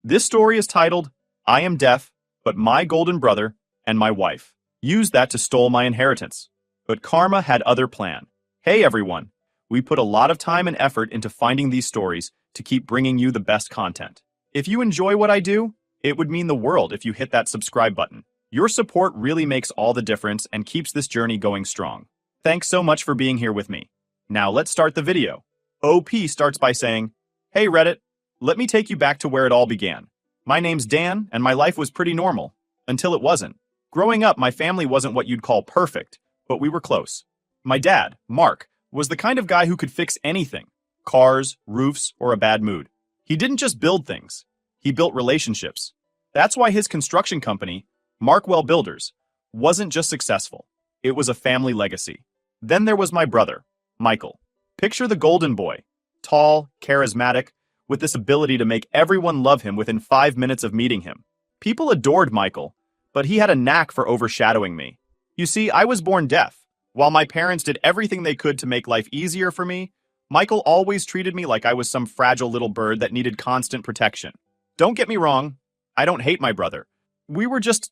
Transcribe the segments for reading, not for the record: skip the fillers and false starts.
This story is titled, I Am Deaf, but My Golden Brother and My Wife used that to stole my inheritance. But karma had other plan. Hey everyone, we put a lot of time and effort into finding these stories to keep bringing you the best content. If you enjoy what I do, it would mean the world if you hit that subscribe button. Your support really makes all the difference and keeps this journey going strong. Thanks so much for being here with me. Now let's start the video. OP starts by saying, Hey Reddit, let me take you back to where it all began. My name's Dan, and my life was pretty normal. Until it wasn't. Growing up, my family wasn't what you'd call perfect, but we were close. My dad, Mark, was the kind of guy who could fix anything. Cars, roofs, or a bad mood. He didn't just build things. He built relationships. That's why his construction company, Markwell Builders, wasn't just successful. It was a family legacy. Then there was my brother, Michael. Picture the golden boy. Tall, charismatic, with this ability to make everyone love him within 5 minutes of meeting him. People adored Michael, but he had a knack for overshadowing me. You see, I was born deaf. While my parents did everything they could to make life easier for me, Michael always treated me like I was some fragile little bird that needed constant protection. Don't get me wrong, I don't hate my brother. We were just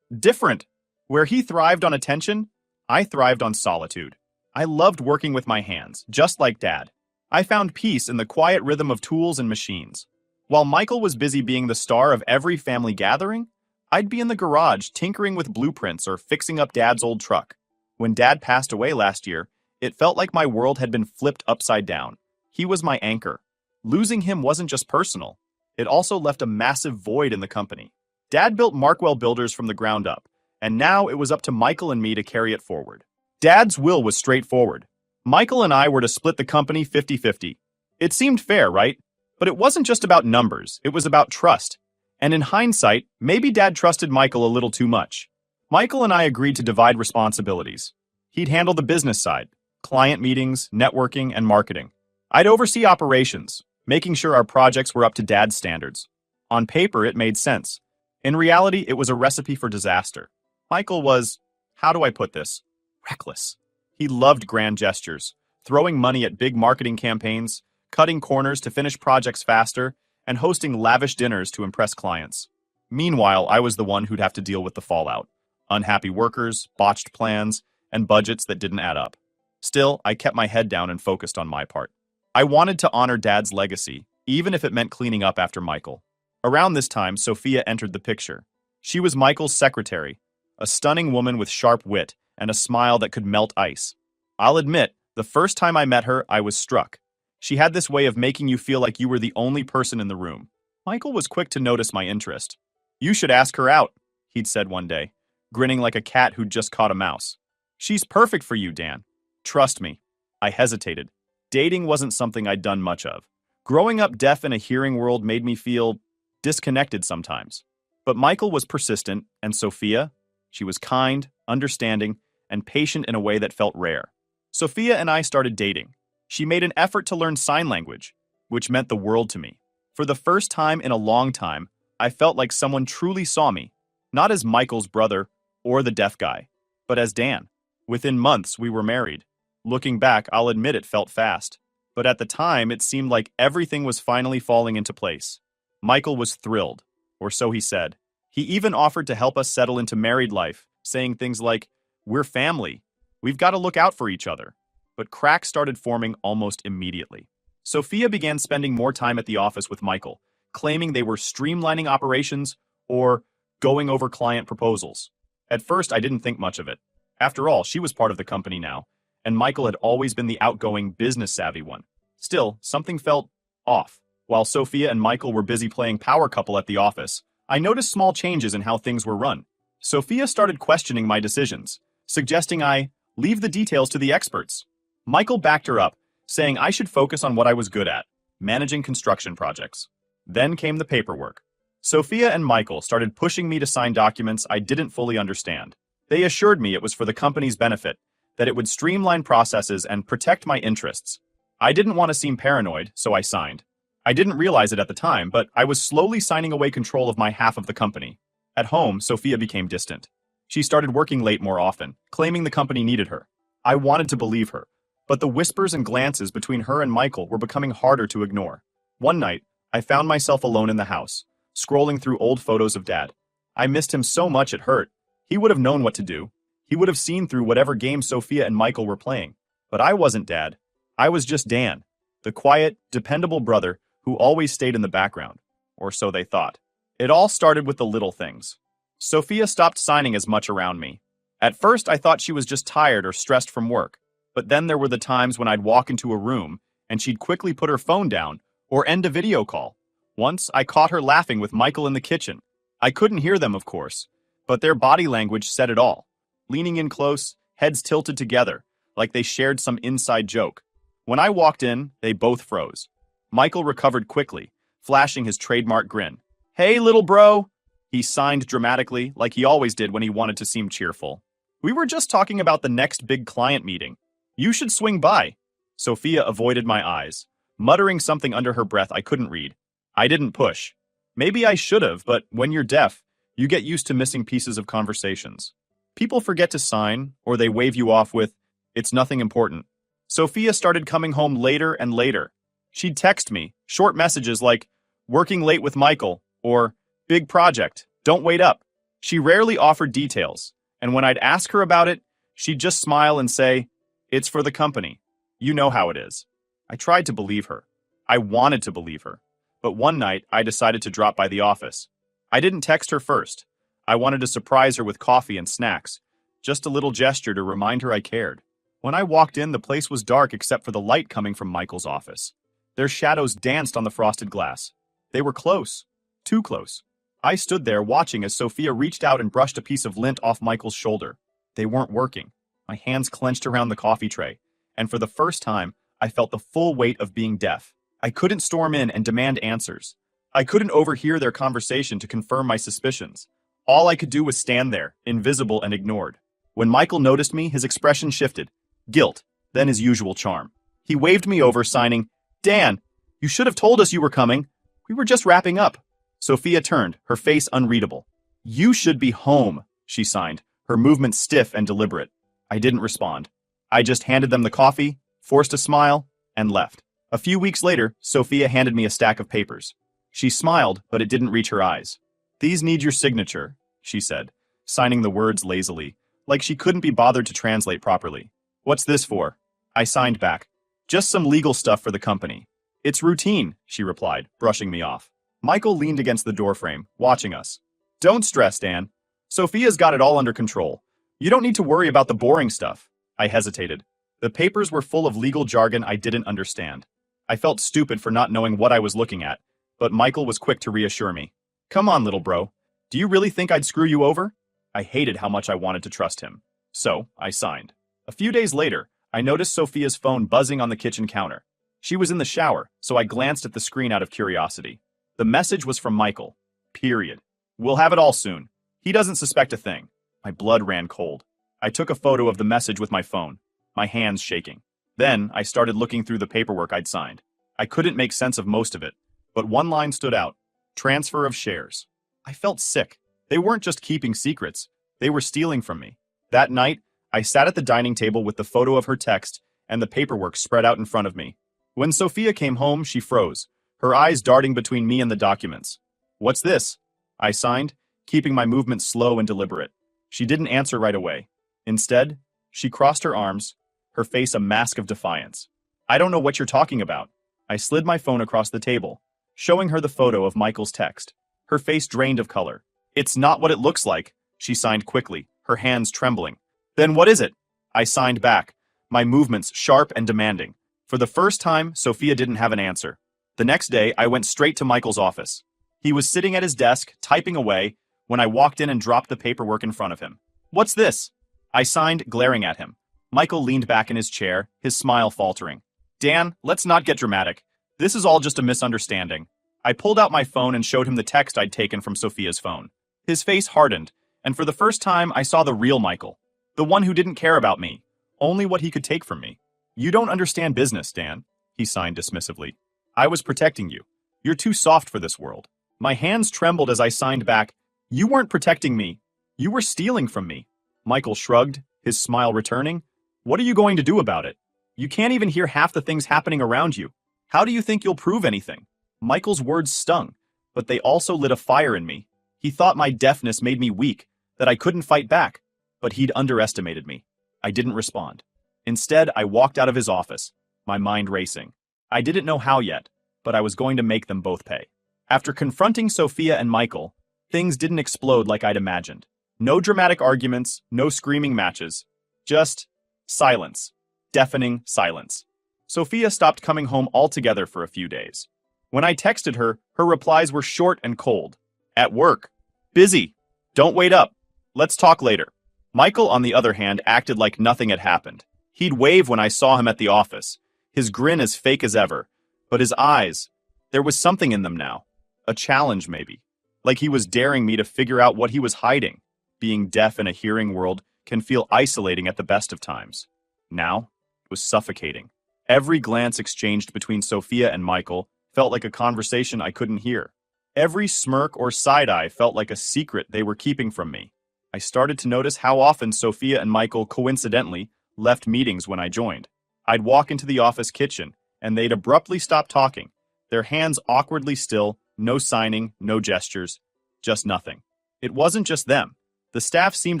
different. Where he thrived on attention, I thrived on solitude. I loved working with my hands, just like Dad. I found peace in the quiet rhythm of tools and machines. While Michael was busy being the star of every family gathering, I'd be in the garage tinkering with blueprints or fixing up Dad's old truck. When Dad passed away last year, it felt like my world had been flipped upside down. He was my anchor. Losing him wasn't just personal. It also left a massive void in the company. Dad built Markwell Builders from the ground up, and now it was up to Michael and me to carry it forward. Dad's will was straightforward. Michael and I were to split the company 50-50. It seemed fair, right? But it wasn't just about numbers, it was about trust. And in hindsight, maybe Dad trusted Michael a little too much. Michael and I agreed to divide responsibilities. He'd handle the business side, client meetings, networking, and marketing. I'd oversee operations, making sure our projects were up to Dad's standards. On paper, it made sense. In reality, it was a recipe for disaster. Michael was, how do I put this? Reckless. He loved grand gestures, throwing money at big marketing campaigns, cutting corners to finish projects faster, and hosting lavish dinners to impress clients. Meanwhile, I was the one who'd have to deal with the fallout. Unhappy workers, botched plans, and budgets that didn't add up. Still, I kept my head down and focused on my part. I wanted to honor Dad's legacy, even if it meant cleaning up after Michael. Around this time, Sophia entered the picture. She was Michael's secretary, a stunning woman with sharp wit and a smile that could melt ice. I'll admit, the first time I met her, I was struck. She had this way of making you feel like you were the only person in the room. Michael was quick to notice my interest. You should ask her out, he'd said one day, grinning like a cat who'd just caught a mouse. She's perfect for you, Dan. Trust me. I hesitated. Dating wasn't something I'd done much of. Growing up deaf in a hearing world made me feel disconnected sometimes. But Michael was persistent, and Sophia, she was kind, understanding, and patient in a way that felt rare. Sophia and I started dating. She made an effort to learn sign language, which meant the world to me. For the first time in a long time, I felt like someone truly saw me, not as Michael's brother or the deaf guy, but as Dan. Within months, we were married. Looking back, I'll admit it felt fast. But at the time, it seemed like everything was finally falling into place. Michael was thrilled, or so he said. He even offered to help us settle into married life, saying things like, "We're family. We've got to look out for each other." But cracks started forming almost immediately. Sophia began spending more time at the office with Michael, claiming they were streamlining operations or going over client proposals. At first, I didn't think much of it. After all, she was part of the company now, and Michael had always been the outgoing, business-savvy one. Still, something felt off. While Sophia and Michael were busy playing power couple at the office, I noticed small changes in how things were run. Sophia started questioning my decisions, suggesting I leave the details to the experts. Michael backed her up, saying I should focus on what I was good at, managing construction projects. Then came the paperwork. Sophia and Michael started pushing me to sign documents I didn't fully understand. They assured me it was for the company's benefit, that it would streamline processes and protect my interests. I didn't want to seem paranoid, so I signed. I didn't realize it at the time, but I was slowly signing away control of my half of the company. At home, Sophia became distant. She started working late more often, claiming the company needed her. I wanted to believe her, but the whispers and glances between her and Michael were becoming harder to ignore. One night, I found myself alone in the house, scrolling through old photos of Dad. I missed him so much it hurt. He would have known what to do. He would have seen through whatever game Sophia and Michael were playing. But I wasn't Dad. I was just Dan, the quiet, dependable brother who always stayed in the background. Or so they thought. It all started with the little things. Sophia stopped signing as much around me. At first, I thought she was just tired or stressed from work. But then there were the times when I'd walk into a room and she'd quickly put her phone down or end a video call. Once, I caught her laughing with Michael in the kitchen. I couldn't hear them, of course, but their body language said it all. Leaning in close, heads tilted together, like they shared some inside joke. When I walked in, they both froze. Michael recovered quickly, flashing his trademark grin. "Hey, little bro," he signed dramatically, like he always did when he wanted to seem cheerful. "We were just talking about the next big client meeting. You should swing by." Sophia avoided my eyes, muttering something under her breath I couldn't read. I didn't push. Maybe I should have, but when you're deaf, you get used to missing pieces of conversations. People forget to sign, or they wave you off with, "It's nothing important." Sophia started coming home later and later. She'd text me, short messages like, "Working late with Michael," or "Big project, don't wait up." She rarely offered details, and when I'd ask her about it, she'd just smile and say, "It's for the company. You know how it is." I tried to believe her. I wanted to believe her. But one night, I decided to drop by the office. I didn't text her first. I wanted to surprise her with coffee and snacks, just a little gesture to remind her I cared. When I walked in, the place was dark except for the light coming from Michael's office. Their shadows danced on the frosted glass. They were close. Too close. I stood there watching as Sophia reached out and brushed a piece of lint off Michael's shoulder. They weren't working. My hands clenched around the coffee tray, and for the first time, I felt the full weight of being deaf. I couldn't storm in and demand answers. I couldn't overhear their conversation to confirm my suspicions. All I could do was stand there, invisible and ignored. When Michael noticed me, his expression shifted. Guilt, then his usual charm. He waved me over, signing, "Dan, you should have told us you were coming. We were just wrapping up." Sophia turned, her face unreadable. "You should be home," she signed, her movements stiff and deliberate. I didn't respond. I just handed them the coffee, forced a smile, and left. A few weeks later, Sophia handed me a stack of papers. She smiled, but it didn't reach her eyes. "These need your signature," she said, signing the words lazily, like she couldn't be bothered to translate properly. "What's this for?" I signed back. "Just some legal stuff for the company." "It's routine," she replied, brushing me off. Michael leaned against the doorframe, watching us. "Don't stress, Dan. Sophia's got it all under control. You don't need to worry about the boring stuff." I hesitated. The papers were full of legal jargon I didn't understand. I felt stupid for not knowing what I was looking at, but Michael was quick to reassure me. "Come on, little bro. Do you really think I'd screw you over?" I hated how much I wanted to trust him. So, I signed. A few days later, I noticed Sophia's phone buzzing on the kitchen counter. She was in the shower, so I glanced at the screen out of curiosity. The message was from Michael. Period. "We'll have it all soon. He doesn't suspect a thing." My blood ran cold. I took a photo of the message with my phone, my hands shaking. Then, I started looking through the paperwork I'd signed. I couldn't make sense of most of it, but one line stood out. Transfer of shares. I felt sick. They weren't just keeping secrets. They were stealing from me. That night, I sat at the dining table with the photo of her text and the paperwork spread out in front of me. When Sophia came home, she froze, her eyes darting between me and the documents. "What's this?" I signed, keeping my movements slow and deliberate. She didn't answer right away. Instead, she crossed her arms, her face a mask of defiance. "I don't know what you're talking about." I slid my phone across the table, showing her the photo of Michael's text. Her face drained of color. "It's not what it looks like," she signed quickly, her hands trembling. "Then what is it?" I signed back, my movements sharp and demanding. For the first time, Sophia didn't have an answer. The next day, I went straight to Michael's office. He was sitting at his desk, typing away, when I walked in and dropped the paperwork in front of him. "What's this?" I signed, glaring at him. Michael leaned back in his chair, his smile faltering. "Dan, let's not get dramatic. This is all just a misunderstanding." I pulled out my phone and showed him the text I'd taken from Sophia's phone. His face hardened, and for the first time I saw the real Michael. The one who didn't care about me, only what he could take from me. "You don't understand business, Dan," he signed dismissively. "I was protecting you. You're too soft for this world." My hands trembled as I signed back. "You weren't protecting me. You were stealing from me." Michael shrugged, his smile returning. "What are you going to do about it? You can't even hear half the things happening around you. How do you think you'll prove anything?" Michael's words stung, but they also lit a fire in me. He thought my deafness made me weak, that I couldn't fight back, but he'd underestimated me. I didn't respond. Instead, I walked out of his office, my mind racing. I didn't know how yet, but I was going to make them both pay. After confronting Sophia and Michael, things didn't explode like I'd imagined. No dramatic arguments, no screaming matches. Just silence. Deafening silence. Sophia stopped coming home altogether for a few days. When I texted her, her replies were short and cold. At work. Busy. Don't wait up. Let's talk later. Michael, on the other hand, acted like nothing had happened. He'd wave when I saw him at the office, his grin as fake as ever. But his eyes, there was something in them now. A challenge, maybe. Like he was daring me to figure out what he was hiding. Being deaf in a hearing world can feel isolating at the best of times. Now, it was suffocating. Every glance exchanged between Sophia and Michael felt like a conversation I couldn't hear. Every smirk or side-eye felt like a secret they were keeping from me. I started to notice how often Sophia and Michael coincidentally left meetings when I joined. I'd walk into the office kitchen, and they'd abruptly stop talking, their hands awkwardly still, no signing, no gestures, just nothing. It wasn't just them. The staff seemed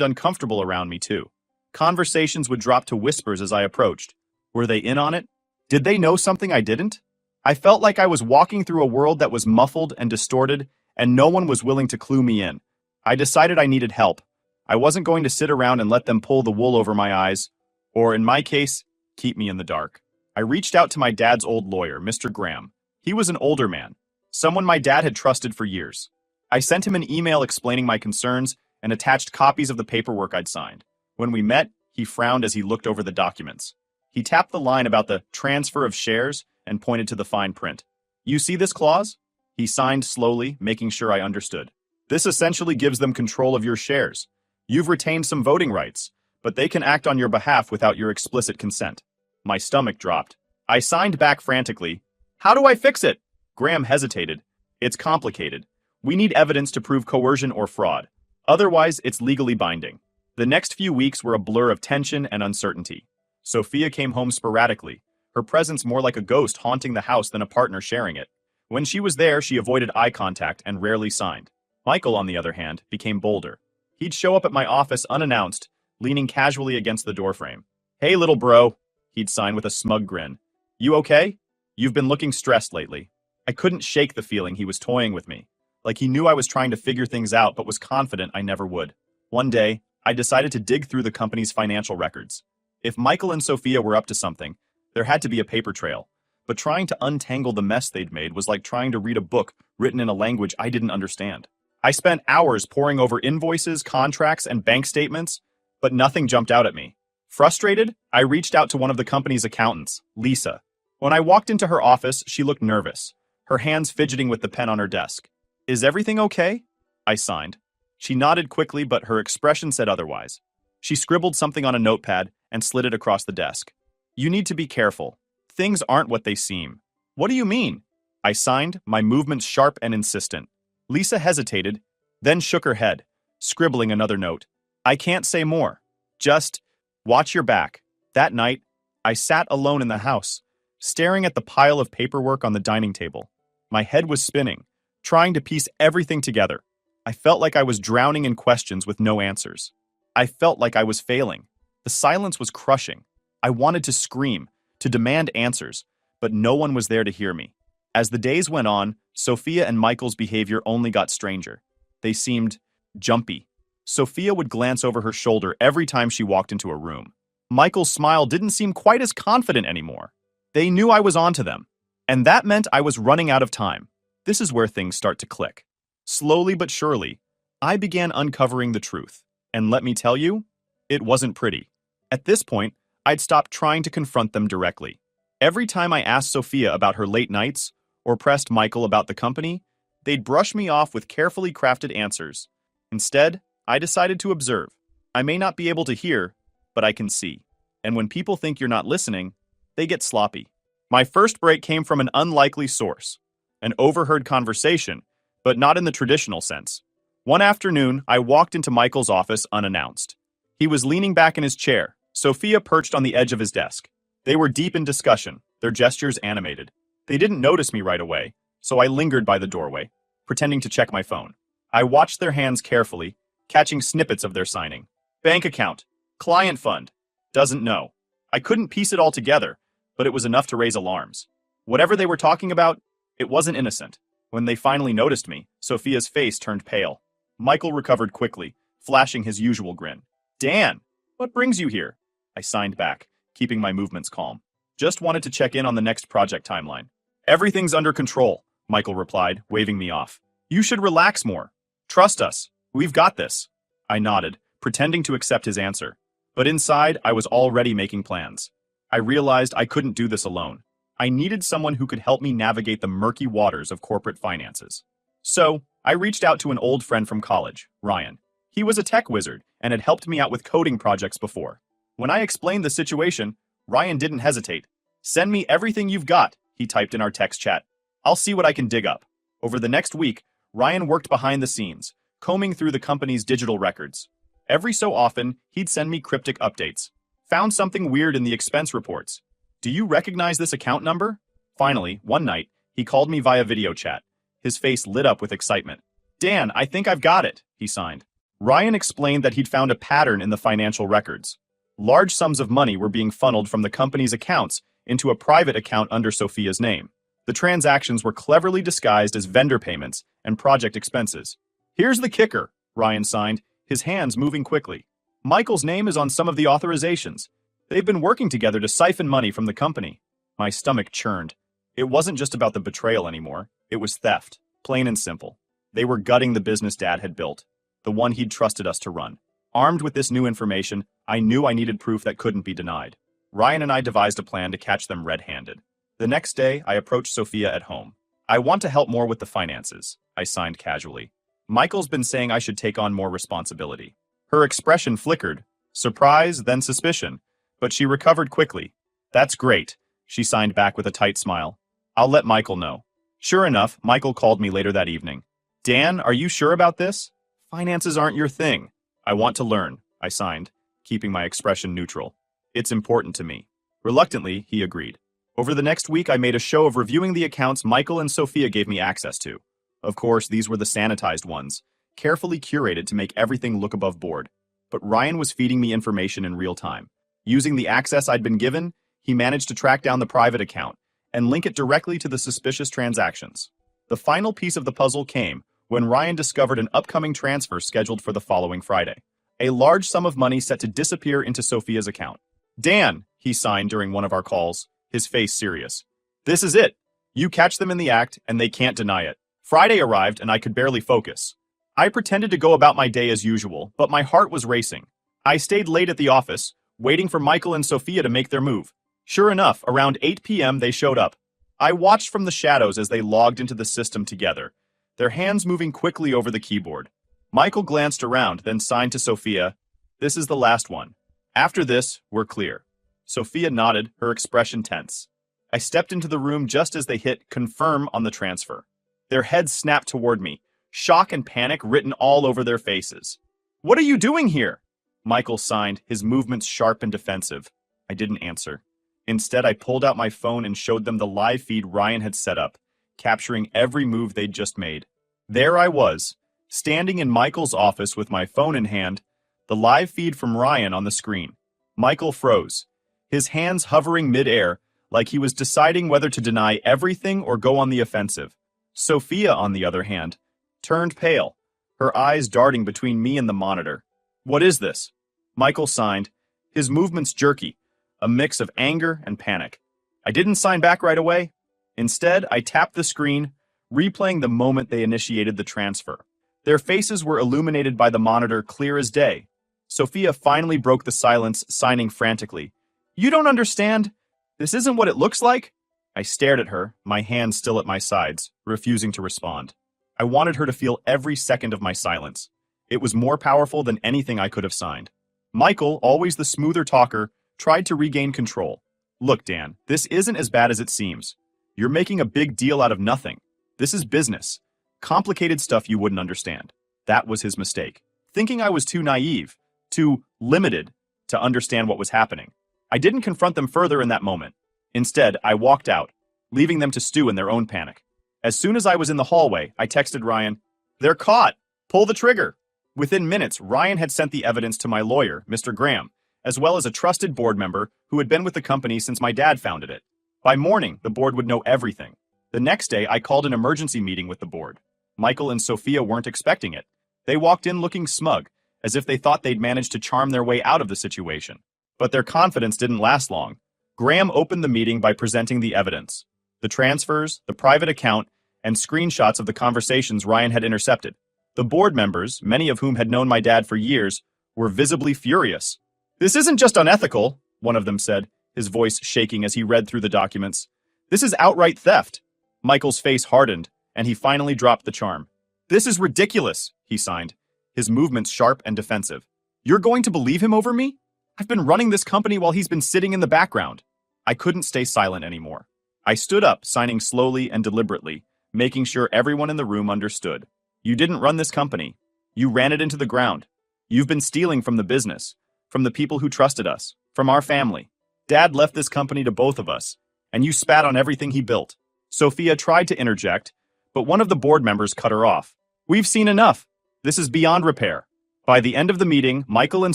uncomfortable around me too. Conversations would drop to whispers as I approached. Were they in on it? Did they know something I didn't? I felt like I was walking through a world that was muffled and distorted, and no one was willing to clue me in. I decided I needed help. I wasn't going to sit around and let them pull the wool over my eyes, or in my case, keep me in the dark. I reached out to my dad's old lawyer, Mr. Graham. He was an older man, someone my dad had trusted for years. I sent him an email explaining my concerns and attached copies of the paperwork I'd signed. When we met, he frowned as he looked over the documents. He tapped the line about the transfer of shares and pointed to the fine print. You see this clause? He signed slowly, making sure I understood. This essentially gives them control of your shares. You've retained some voting rights, but they can act on your behalf without your explicit consent. My stomach dropped. I signed back frantically. How do I fix it? Graham hesitated. It's complicated. We need evidence to prove coercion or fraud. Otherwise, it's legally binding. The next few weeks were a blur of tension and uncertainty. Sophia came home sporadically, her presence more like a ghost haunting the house than a partner sharing it. When she was there, she avoided eye contact and rarely signed. Michael, on the other hand, became bolder. He'd show up at my office unannounced, leaning casually against the doorframe. Hey, little bro, he'd sign with a smug grin. You okay? You've been looking stressed lately. I couldn't shake the feeling he was toying with me, like he knew I was trying to figure things out but was confident I never would. One day, I decided to dig through the company's financial records. If Michael and Sophia were up to something, there had to be a paper trail, but trying to untangle the mess they'd made was like trying to read a book written in a language I didn't understand. I spent hours poring over invoices, contracts, and bank statements, but nothing jumped out at me. Frustrated, I reached out to one of the company's accountants, Lisa. When I walked into her office, she looked nervous, her hands fidgeting with the pen on her desk. Is everything okay? I signed. She nodded quickly, but her expression said otherwise. She scribbled something on a notepad and slid it across the desk. You need to be careful. Things aren't what they seem. What do you mean? I signed, my movements sharp and insistent. Lisa hesitated, then shook her head, scribbling another note. I can't say more. Just watch your back. That night, I sat alone in the house, staring at the pile of paperwork on the dining table. My head was spinning, trying to piece everything together. I felt like I was drowning in questions with no answers. I felt like I was failing. The silence was crushing. I wanted to scream, to demand answers, but no one was there to hear me. As the days went on, Sophia and Michael's behavior only got stranger. They seemed jumpy. Sophia would glance over her shoulder every time she walked into a room. Michael's smile didn't seem quite as confident anymore. They knew I was onto them, and that meant I was running out of time. This is where things start to click. Slowly but surely, I began uncovering the truth. And let me tell you, it wasn't pretty. At this point, I'd stopped trying to confront them directly. Every time I asked Sophia about her late nights or pressed Michael about the company, they'd brush me off with carefully crafted answers. Instead, I decided to observe. I may not be able to hear, but I can see. And when people think you're not listening, they get sloppy. My first break came from an unlikely source, an overheard conversation, but not in the traditional sense. One afternoon, I walked into Michael's office unannounced. He was leaning back in his chair, Sophia perched on the edge of his desk. They were deep in discussion, their gestures animated. They didn't notice me right away, so I lingered by the doorway. pretending to check my phone. I watched their hands carefully, catching snippets of their signing. Bank account, client fund, doesn't know. I couldn't piece it all together, but it was enough to raise alarms. Whatever they were talking about, it wasn't innocent. When they finally noticed me, Sophia's face turned pale. Michael recovered quickly, flashing his usual grin. Dan, what brings you here? I signed back, keeping my movements calm. Just wanted to check in on the next project timeline. Everything's under control, Michael replied, waving me off. You should relax more. Trust us. We've got this. I nodded, pretending to accept his answer. But inside, I was already making plans. I realized I couldn't do this alone. I needed someone who could help me navigate the murky waters of corporate finances. So, I reached out to an old friend from college, Ryan. He was a tech wizard and had helped me out with coding projects before. When I explained the situation, Ryan didn't hesitate. Send me everything you've got, he typed in our text chat. I'll see what I can dig up. Over the next week, Ryan worked behind the scenes, combing through the company's digital records. Every so often, he'd send me cryptic updates. Found something weird in the expense reports. Do you recognize this account number? Finally, one night, he called me via video chat. His face lit up with excitement. Dan, I think I've got it, he signed. Ryan explained that he'd found a pattern in the financial records. Large sums of money were being funneled from the company's accounts into a private account under Sophia's name. The transactions were cleverly disguised as vendor payments and project expenses. Here's the kicker, Ryan signed, his hands moving quickly. Michael's name is on some of the authorizations. They've been working together to siphon money from the company. My stomach churned. It wasn't just about the betrayal anymore. It was theft, plain and simple. They were gutting the business Dad had built, the one he'd trusted us to run. Armed with this new information, I knew I needed proof that couldn't be denied. Ryan and I devised a plan to catch them red-handed. The next day, I approached Sophia at home. I want to help more with the finances, I signed casually. Michael's been saying I should take on more responsibility. Her expression flickered, surprise, then suspicion, but she recovered quickly. That's great, she signed back with a tight smile. I'll let Michael know. Sure enough, Michael called me later that evening. Dan, are you sure about this? Finances aren't your thing. I want to learn, I signed, keeping my expression neutral. It's important to me. Reluctantly, he agreed. Over the next week, I made a show of reviewing the accounts Michael and Sophia gave me access to. Of course, these were the sanitized ones, carefully curated to make everything look above board. But Ryan was feeding me information in real time. Using the access I'd been given, he managed to track down the private account and link it directly to the suspicious transactions. The final piece of the puzzle came when Ryan discovered an upcoming transfer scheduled for the following Friday. A large sum of money set to disappear into Sophia's account. Dan, he signed during one of our calls, his face serious. This is it. You catch them in the act, and they can't deny it. Friday arrived, and I could barely focus. I pretended to go about my day as usual, but my heart was racing. I stayed late at the office, waiting for Michael and Sophia to make their move. Sure enough, around 8 p.m. they showed up. I watched from the shadows as they logged into the system together, their hands moving quickly over the keyboard. Michael glanced around, then signed to Sophia. This is the last one. After this, we're clear. Sophia nodded, her expression tense. I stepped into the room just as they hit confirm on the transfer. Their heads snapped toward me, shock and panic written all over their faces. What are you doing here? Michael signed, his movements sharp and defensive. I didn't answer. Instead, I pulled out my phone and showed them the live feed Ryan had set up, capturing every move they'd just made. There I was, standing in Michael's office with my phone in hand, the live feed from Ryan on the screen. Michael froze, his hands hovering mid-air, like he was deciding whether to deny everything or go on the offensive. Sophia, on the other hand, turned pale, her eyes darting between me and the monitor. What is this? Michael signed, his movements jerky, a mix of anger and panic. I didn't sign back right away. Instead, I tapped the screen, replaying the moment they initiated the transfer. Their faces were illuminated by the monitor clear as day. Sophia finally broke the silence, signing frantically. You don't understand? This isn't what it looks like? I stared at her, my hands still at my sides, refusing to respond. I wanted her to feel every second of my silence. It was more powerful than anything I could have signed. Michael, always the smoother talker, tried to regain control. Look, Dan, this isn't as bad as it seems. You're making a big deal out of nothing. This is business. Complicated stuff you wouldn't understand. That was his mistake. Thinking I was too naive, too limited to understand what was happening. I didn't confront them further in that moment. Instead, I walked out, leaving them to stew in their own panic. As soon as I was in the hallway, I texted Ryan, "They're caught! Pull the trigger!" Within minutes, Ryan had sent the evidence to my lawyer, Mr. Graham, as well as a trusted board member who had been with the company since my dad founded it. By morning, the board would know everything. The next day, I called an emergency meeting with the board. Michael and Sophia weren't expecting it. They walked in looking smug, as if they thought they'd managed to charm their way out of the situation. But their confidence didn't last long. Graham opened the meeting by presenting the evidence: the transfers, the private account, and screenshots of the conversations Ryan had intercepted. The board members, many of whom had known my dad for years, were visibly furious. "This isn't just unethical," one of them said, his voice shaking as he read through the documents. "This is outright theft." Michael's face hardened, and he finally dropped the charm. "This is ridiculous," he signed, his movements sharp and defensive. "You're going to believe him over me? I've been running this company while he's been sitting in the background." I couldn't stay silent anymore. I stood up, signing slowly and deliberately, making sure everyone in the room understood. "You didn't run this company. You ran it into the ground. You've been stealing from the business, from the people who trusted us, from our family. Dad left this company to both of us, and you spat on everything he built." Sophia tried to interject, but one of the board members cut her off. "We've seen enough. This is beyond repair." By the end of the meeting, Michael and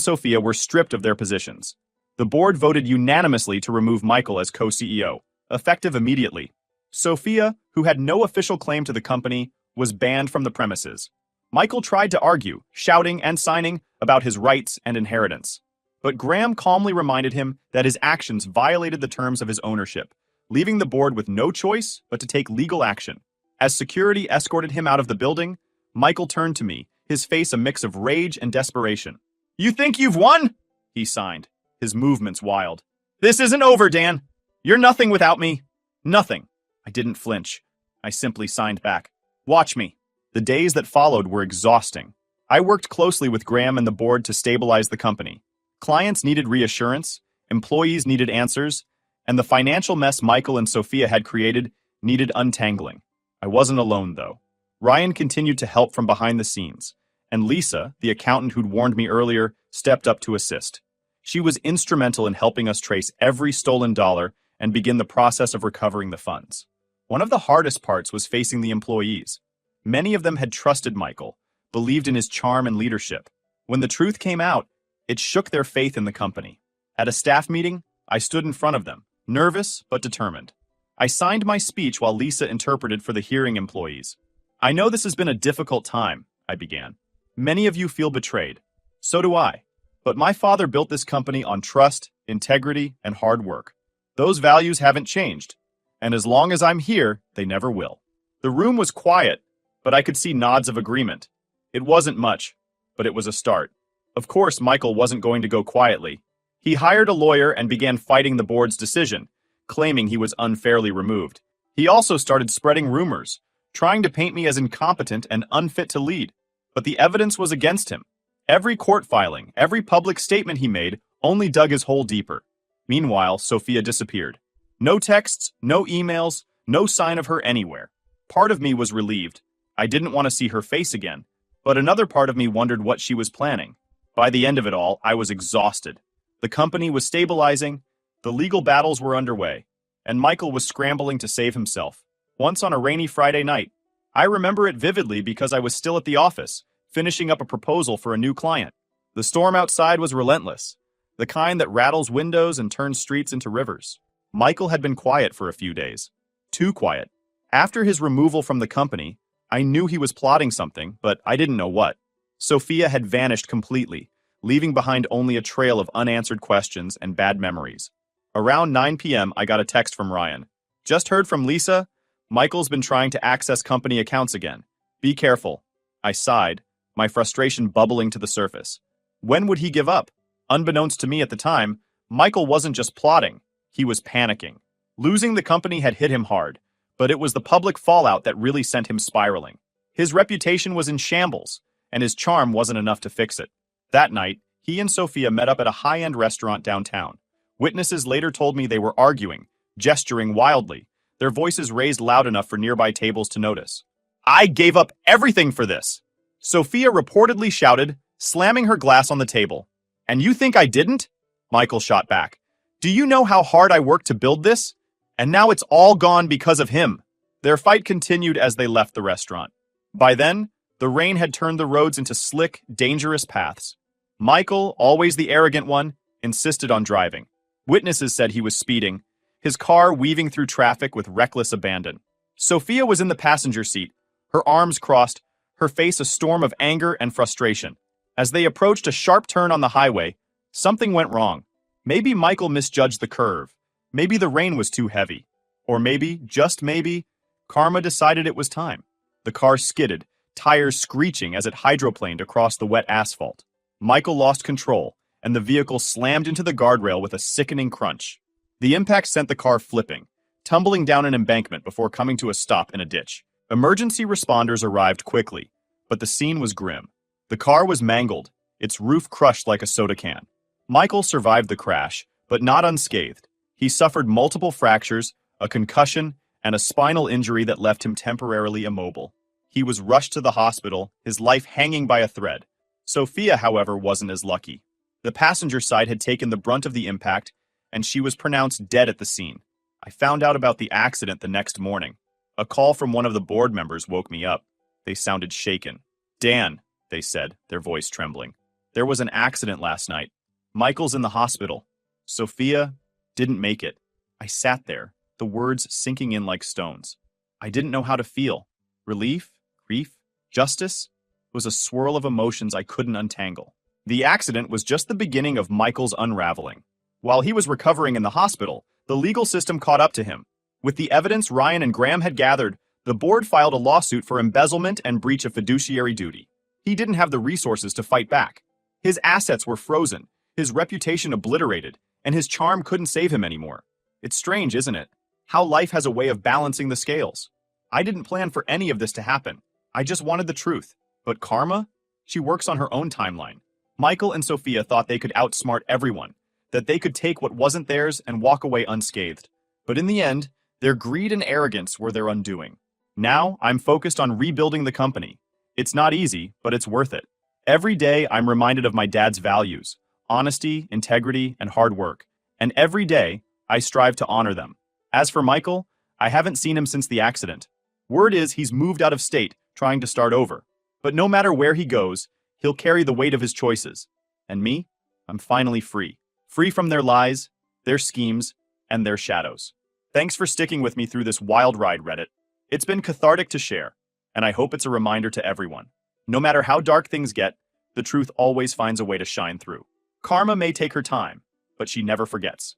Sophia were stripped of their positions. The board voted unanimously to remove Michael as co-CEO, effective immediately. Sophia, who had no official claim to the company, was banned from the premises. Michael tried to argue, shouting and signing about his rights and inheritance. But Graham calmly reminded him that his actions violated the terms of his ownership, leaving the board with no choice but to take legal action. As security escorted him out of the building, Michael turned to me, his face a mix of rage and desperation. "You think you've won?" he signed, his movements wild. "This isn't over, Dan. You're nothing without me. Nothing." I didn't flinch. I simply signed back. "Watch me." The days that followed were exhausting. I worked closely with Graham and the board to stabilize the company. Clients needed reassurance, employees needed answers, and the financial mess Michael and Sophia had created needed untangling. I wasn't alone, though. Ryan continued to help from behind the scenes, and Lisa, the accountant who'd warned me earlier, stepped up to assist. She was instrumental in helping us trace every stolen dollar and begin the process of recovering the funds. One of the hardest parts was facing the employees. Many of them had trusted Michael, believed in his charm and leadership. When the truth came out, it shook their faith in the company. At a staff meeting, I stood in front of them, nervous but determined. I signed my speech while Lisa interpreted for the hearing employees. "I know this has been a difficult time," I began. "Many of you feel betrayed. So do I. But my father built this company on trust, integrity, and hard work. Those values haven't changed, and as long as I'm here, they never will." The room was quiet, but I could see nods of agreement. It wasn't much, but it was a start. Of course, Michael wasn't going to go quietly. He hired a lawyer and began fighting the board's decision, claiming he was unfairly removed. He also started spreading rumors, trying to paint me as incompetent and unfit to lead. But the evidence was against him. Every court filing, every public statement he made only dug his hole deeper. Meanwhile, Sophia disappeared. No texts, no emails, no sign of her anywhere. Part of me was relieved. I didn't want to see her face again, but another part of me wondered what she was planning. By the end of it all, I was exhausted. The company was stabilizing, the legal battles were underway, and Michael was scrambling to save himself. Once on a rainy Friday night, I remember it vividly because I was still at the office, finishing up a proposal for a new client. The storm outside was relentless, the kind that rattles windows and turns streets into rivers. Michael had been quiet for a few days. Too quiet. After his removal from the company, I knew he was plotting something, but I didn't know what. Sophia had vanished completely, leaving behind only a trail of unanswered questions and bad memories. Around 9 p.m., I got a text from Ryan. "Just heard from Lisa. Michael's been trying to access company accounts again. Be careful." I sighed, my frustration bubbling to the surface. When would he give up? Unbeknownst to me at the time, Michael wasn't just plotting, he was panicking. Losing the company had hit him hard, but it was the public fallout that really sent him spiraling. His reputation was in shambles, and his charm wasn't enough to fix it. That night, he and Sophia met up at a high-end restaurant downtown. Witnesses later told me they were arguing, gesturing wildly, their voices raised loud enough for nearby tables to notice. "I gave up everything for this!" Sophia reportedly shouted, slamming her glass on the table. "And you think I didn't?" Michael shot back. "Do you know how hard I worked to build this? And now it's all gone because of him." Their fight continued as they left the restaurant. By then, the rain had turned the roads into slick, dangerous paths. Michael, always the arrogant one, insisted on driving. Witnesses said he was speeding, his car weaving through traffic with reckless abandon. Sophia was in the passenger seat, her arms crossed, her face a storm of anger and frustration. As they approached a sharp turn on the highway, something went wrong. Maybe Michael misjudged the curve. Maybe the rain was too heavy. Or maybe, just maybe, Karma decided it was time. The car skidded, tires screeching as it hydroplaned across the wet asphalt. Michael lost control, and the vehicle slammed into the guardrail with a sickening crunch. The impact sent the car flipping, tumbling down an embankment before coming to a stop in a ditch. Emergency responders arrived quickly, but the scene was grim. The car was mangled, its roof crushed like a soda can. Michael survived the crash, but not unscathed. He suffered multiple fractures, a concussion, and a spinal injury that left him temporarily immobile. He was rushed to the hospital, his life hanging by a thread. Sophia, however, wasn't as lucky. The passenger side had taken the brunt of the impact, and she was pronounced dead at the scene. I found out about the accident the next morning. A call from one of the board members woke me up. They sounded shaken. "Dan," they said, their voice trembling. "There was an accident last night. Michael's in the hospital. Sophia didn't make it." I sat there, the words sinking in like stones. I didn't know how to feel. Relief? Grief? Justice? It was a swirl of emotions I couldn't untangle. The accident was just the beginning of Michael's unraveling. While he was recovering in the hospital, the legal system caught up to him. With the evidence Ryan and Graham had gathered, the board filed a lawsuit for embezzlement and breach of fiduciary duty. He didn't have the resources to fight back. His assets were frozen, his reputation obliterated, and his charm couldn't save him anymore. It's strange, isn't it? How life has a way of balancing the scales. I didn't plan for any of this to happen. I just wanted the truth. But Karma? She works on her own timeline. Michael and Sophia thought they could outsmart everyone, that they could take what wasn't theirs and walk away unscathed. But in the end, their greed and arrogance were their undoing. Now, I'm focused on rebuilding the company. It's not easy, but it's worth it. Every day, I'm reminded of my dad's values: honesty, integrity, and hard work. And every day, I strive to honor them. As for Michael, I haven't seen him since the accident. Word is he's moved out of state, trying to start over. But no matter where he goes, he'll carry the weight of his choices. And me? I'm finally free. Free from their lies, their schemes, and their shadows. Thanks for sticking with me through this wild ride, Reddit. It's been cathartic to share, and I hope it's a reminder to everyone. No matter how dark things get, the truth always finds a way to shine through. Karma may take her time, but she never forgets.